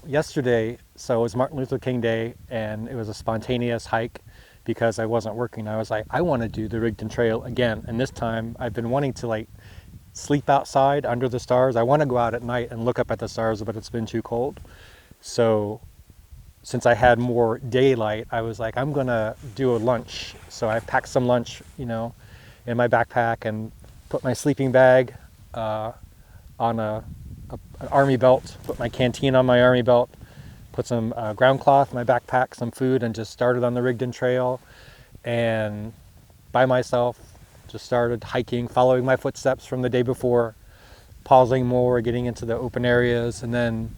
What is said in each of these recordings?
Yesterday, so it was Martin Luther King Day, and it was a spontaneous hike because I wasn't working. I was like, I want to do the Rigdon Trail again. And this time I've been wanting to like sleep outside under the stars. I want to go out at night and look up at the stars, but it's been too cold. So since I had more daylight, I was like, I'm gonna do a lunch. So I packed some lunch, in my backpack and put my sleeping bag on an army belt, put my canteen on my army belt, put some ground cloth in my backpack, some food, and just started on the Rigdon Trail. And by myself, just started hiking, following my footsteps from the day before, pausing more, getting into the open areas, and then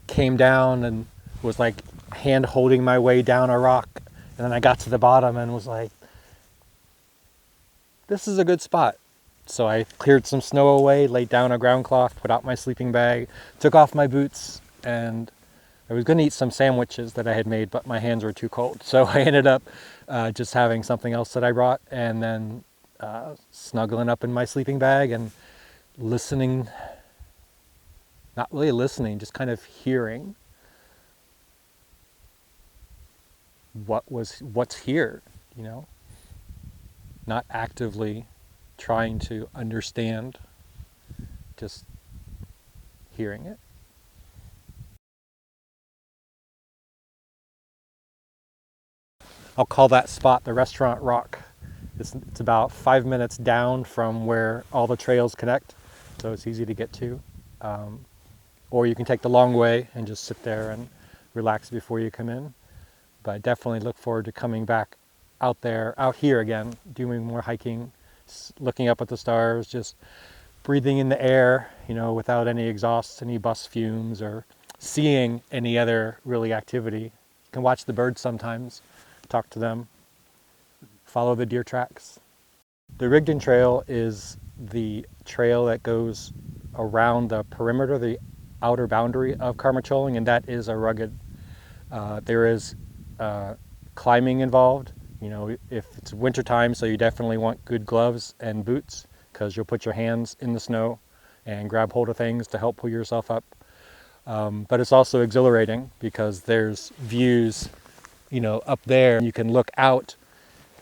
came down and was like hand holding my way down a rock. And then I got to the bottom and was like, this is a good spot. So I cleared some snow away, laid down a ground cloth, put out my sleeping bag, took off my boots, and I was going to eat some sandwiches that I had made, but my hands were too cold. So I ended up just having something else that I brought, and then snuggling up in my sleeping bag and listening, not really listening, just kind of hearing what's here, not actively trying to understand, just hearing it. I'll call that spot the Restaurant Rock. It's about 5 minutes down from where all the trails connect, so it's easy to get to. Or you can take the long way and just sit there and relax before you come in. But I definitely look forward to coming back out here again, doing more hiking, looking up at the stars, just breathing in the air, without any exhaust, any bus fumes, or seeing any other really activity. You can watch the birds sometimes, talk to them, follow the deer tracks. The Rigdon Trail is the trail that goes around the perimeter, the outer boundary of Karmë, Chöling, and that is a rugged. There is climbing involved. If it's wintertime, so you definitely want good gloves and boots because you'll put your hands in the snow and grab hold of things to help pull yourself up. But it's also exhilarating because there's views, up there. You can look out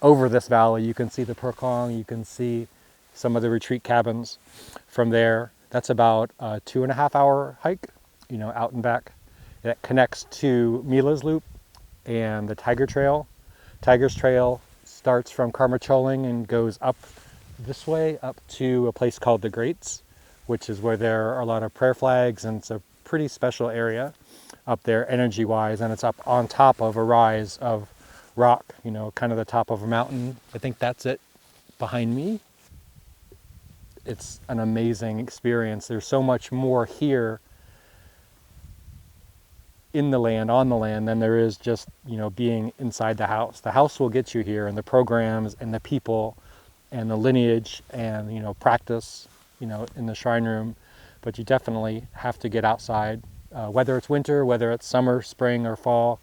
over this valley. You can see the Perkong, you can see some of the retreat cabins from there. That's about a 2.5 hour hike, out and back. It connects to Mila's Loop and the Tiger Trail. Tiger's Trail starts from Karmë, Chöling and goes up this way up to a place called the Grates, which is where there are a lot of prayer flags, and it's a pretty special area up there energy wise, and it's up on top of a rise of rock, kind of the top of a mountain. I think that's it behind me. It's an amazing experience. There's so much more here in the land, on the land, than there is just, being inside the house. The house will get you here, and the programs and the people and the lineage and, practice, in the shrine room. But you definitely have to get outside, whether it's winter, whether it's summer, spring, or fall.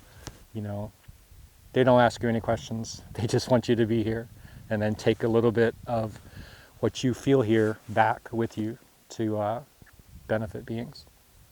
They don't ask you any questions. They just want you to be here and then take a little bit of what you feel here back with you to benefit beings.